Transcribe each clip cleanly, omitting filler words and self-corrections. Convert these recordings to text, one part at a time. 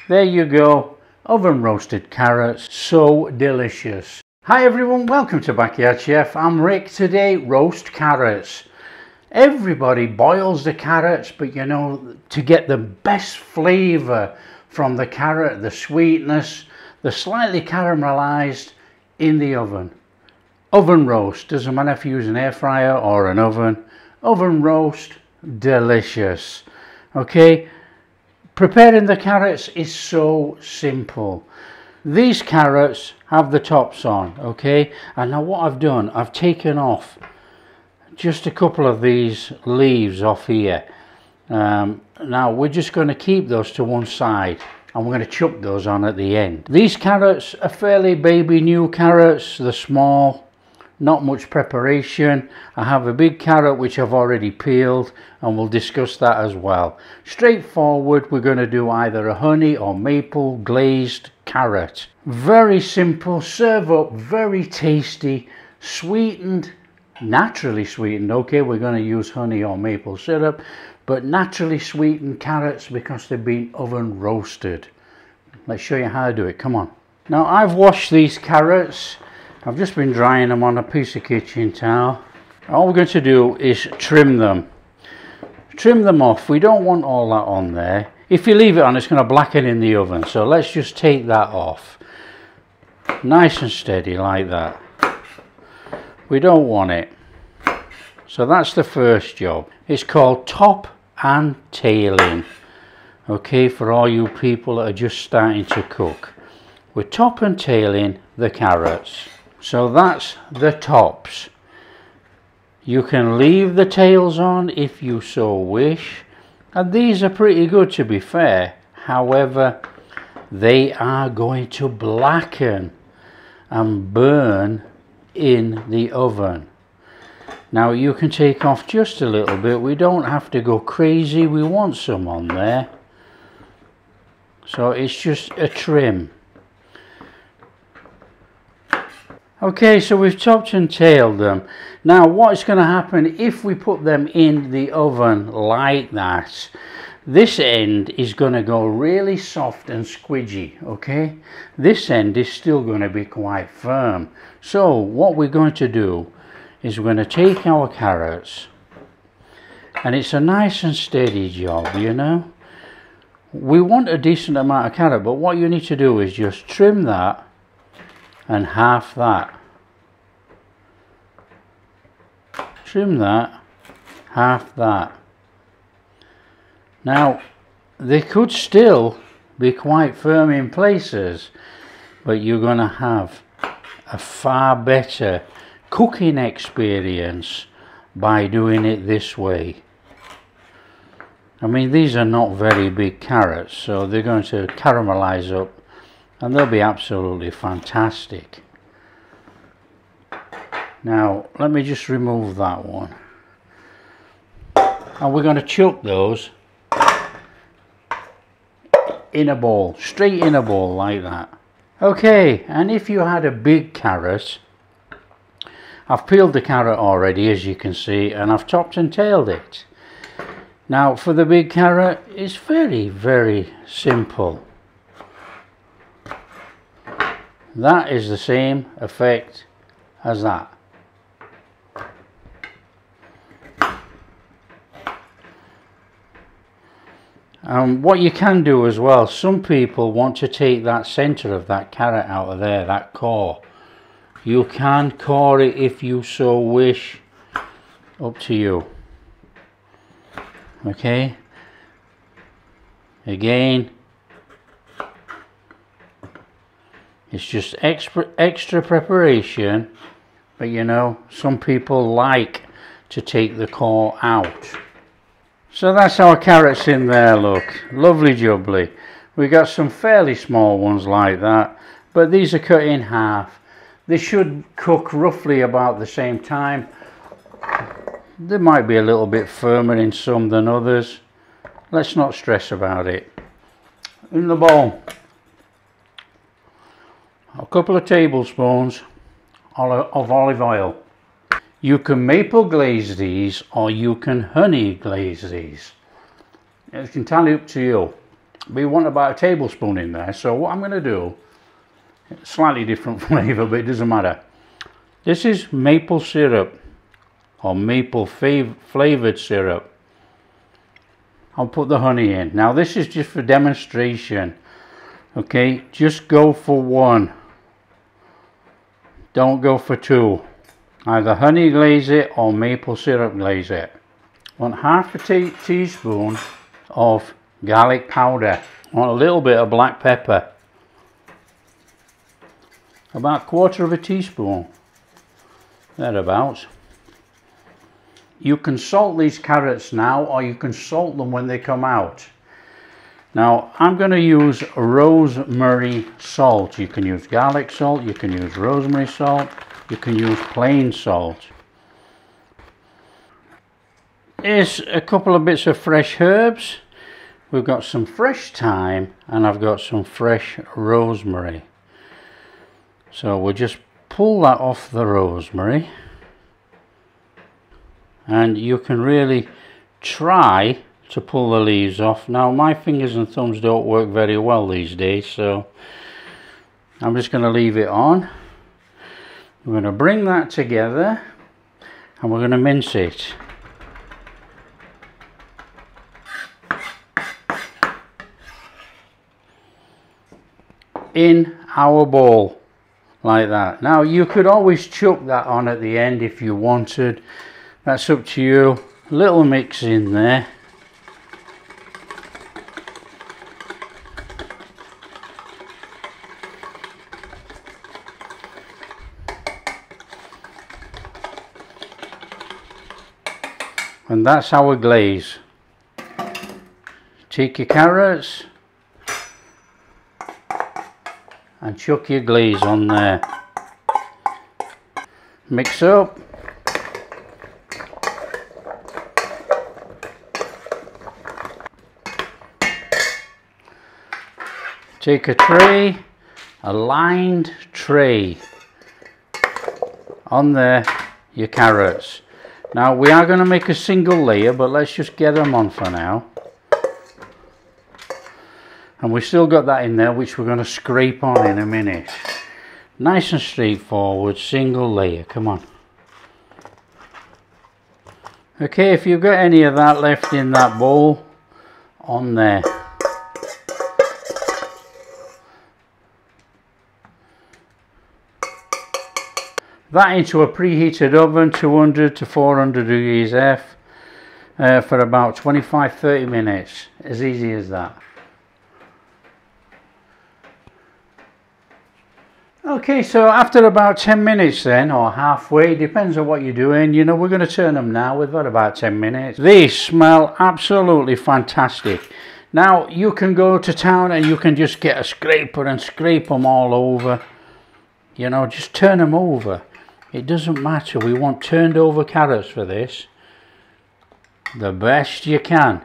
There you go, oven roasted carrots, so delicious. Hi everyone, welcome to Backyard Chef. I'm Rick. Today, roast carrots. Everybody boils the carrots, but you know, to get the best flavour from the carrot, the sweetness, the slightly caramelised, in the oven. Oven roast, doesn't matter if you use an air fryer or an oven. Oven roast, delicious. Okay, preparing the carrots is so simple. These carrots have the tops on, okay, and now what I've done, I've taken off just a couple of these leaves off here. Now we're just going to keep those to one side and we're going to chuck those on at the end. These carrots are fairly baby new carrots, they're small, not much preparation. I have a big carrot which I've already peeled and we'll discuss that as well. Straightforward, we're going to do either a honey or maple glazed carrot. Very simple, serve up, very tasty, sweetened, naturally sweetened. Okay, we're going to use honey or maple syrup, but naturally sweetened carrots because they've been oven roasted. Let's show you how to do it, come on. Now I've washed these carrots. I've just been drying them on a piece of kitchen towel. All we're going to do is trim them. Trim them off. We don't want all that on there. If you leave it on, it's going to blacken in the oven. So let's just take that off. Nice and steady like that. We don't want it. So that's the first job. It's called top and tailing. Okay, for all you people that are just starting to cook. We're top and tailing the carrots. So that's the tops. You can leave the tails on if you so wish. And these are pretty good, to be fair. However, they are going to blacken and burn in the oven. Now you can take off just a little bit. We don't have to go crazy. We want some on there. So it's just a trim. Okay, so we've topped and tailed them. Now what's going to happen if we put them in the oven like that? This end is going to go really soft and squidgy, okay? This end is still going to be quite firm. So what we're going to do is we're going to take our carrots, and it's a nice and steady job, you know? We want a decent amount of carrot, but what you need to do is just trim that and half that. Trim that, half that. Now they could still be quite firm in places, but you're going to have a far better cooking experience by doing it this way. I mean, these are not very big carrots, so they're going to caramelize up and they'll be absolutely fantastic. Now let me just remove that one, and we're going to chuck those in a bowl, straight in a bowl like that. Okay, and if you had a big carrot, I've peeled the carrot already, as you can see, and I've topped and tailed it. Now for the big carrot, it's very simple. That is the same effect as that. What you can do as well, some people want to take that centre of that carrot out of there, that core. You can core it if you so wish, up to you. Okay, again, it's just extra preparation, but you know, some people like to take the core out. So that's our carrots in there, look, lovely jubbly. We got some fairly small ones like that, but these are cut in half. They should cook roughly about the same time. They might be a little bit firmer in some than others. Let's not stress about it. In the bowl, a couple of tablespoons of olive oil. You can maple glaze these or you can honey glaze these. It's entirely up to you. We want about a tablespoon in there. So what I'm going to do, slightly different flavour, but it doesn't matter. This is maple syrup or maple flavoured syrup. I'll put the honey in. Now this is just for demonstration. Okay, just go for one. Don't go for two. Either honey glaze it or maple syrup glaze it. I want half a teaspoon of garlic powder. I want a little bit of black pepper. About 1/4 of a teaspoon. Thereabouts. You can salt these carrots now, or you can salt them when they come out. Now I'm going to use rosemary salt. You can use garlic salt, you can use rosemary salt, you can use plain salt. Here's a couple of bits of fresh herbs. We've got some fresh thyme and I've got some fresh rosemary. So we'll just pull that off the rosemary. And you can really try to pull the leaves off. Now my fingers and thumbs don't work very well these days, so I'm just going to leave it on. We're going to bring that together and we're going to mince it. In our bowl like that. Now you could always chuck that on at the end if you wanted. That's up to you. A little mix in there. And that's our glaze. Take your carrots and chuck your glaze on there. Mix up. Take a tray, a lined tray. On there, your carrots. Now we are going to make a single layer, but let's just get them on for now. And we've still got that in there, which we're going to scrape on in a minute. Nice and straightforward, single layer, come on. Okay, if you've got any of that left in that bowl, on there. That into a preheated oven, 200 to 400 degrees F, for about 25-30 minutes. As easy as that. Okay, so after about 10 minutes then, or halfway, depends on what you're doing, you know, we're going to turn them now. We've got about 10 minutes. These smell absolutely fantastic. Now, you can go to town and you can just get a scraper and scrape them all over. You know, just turn them over. It doesn't matter. We want turned over carrots for this. The best you can.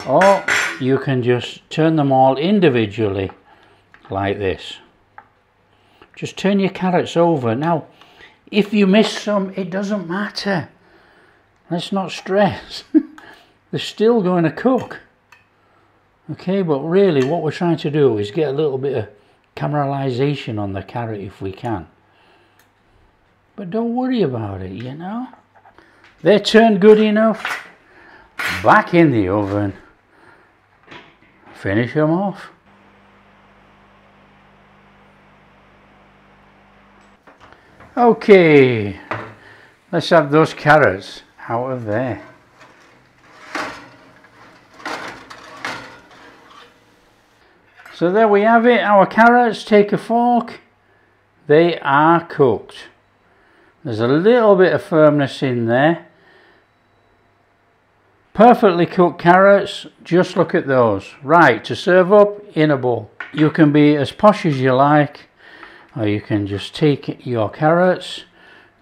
Or you can just turn them all individually like this. Just turn your carrots over. Now, if you miss some, it doesn't matter. Let's not stress. They're still going to cook. Okay, but really what we're trying to do is get a little bit of caramelization on the carrot if we can. But don't worry about it, you know. They're turned good enough. Back in the oven. Finish them off. Okay, let's have those carrots out of there. So there we have it, our carrots. Take a fork. They are cooked. There's a little bit of firmness in there. Perfectly cooked carrots, just look at those. Right, to serve up in a bowl. You can be as posh as you like, or you can just take your carrots,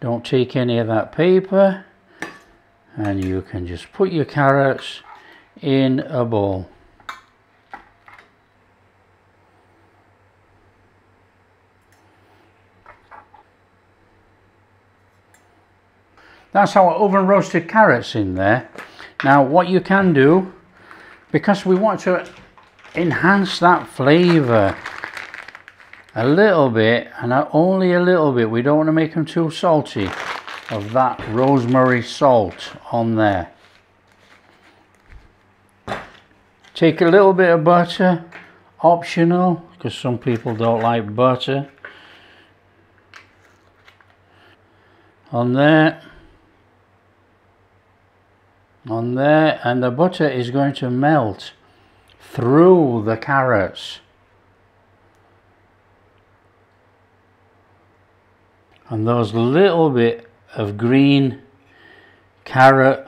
don't take any of that paper, and you can just put your carrots in a bowl. That's our oven roasted carrots in there. Now what you can do, because we want to enhance that flavour a little bit, and only a little bit. We don't want to make them too salty, of that rosemary salt on there. Take a little bit of butter, optional, because some people don't like butter. On there, and the butter is going to melt through the carrots. And those little bit of green carrot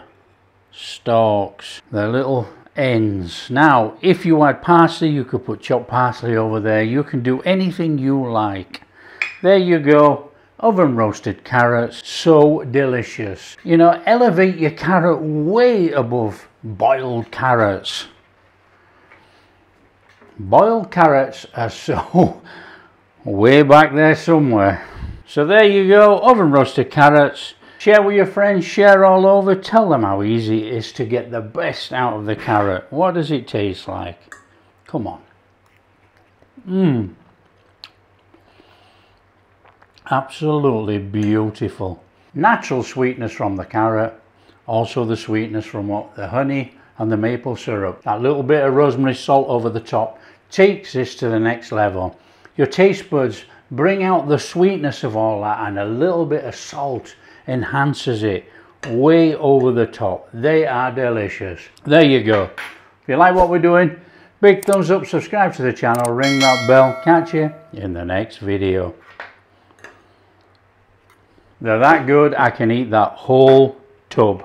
stalks, the little ends. Now, if you had parsley, you could put chopped parsley over there. You can do anything you like. There you go, oven roasted carrots, so delicious. You know, elevate your carrot way above boiled carrots. Boiled carrots are so way back there somewhere. So there you go, oven roasted carrots. Share with your friends, share all over, tell them how easy it is to get the best out of the carrot. What does it taste like? Come on. Absolutely beautiful. Natural sweetness from the carrot, also the sweetness from the honey and the maple syrup. That little bit of rosemary salt over the top takes this to the next level. Your taste buds bring out the sweetness of all that, and a little bit of salt enhances it way over the top. They are delicious. There you go. If you like what we're doing, big thumbs up, subscribe to the channel, ring that bell. Catch you in the next video. They're that good, I can eat that whole tub.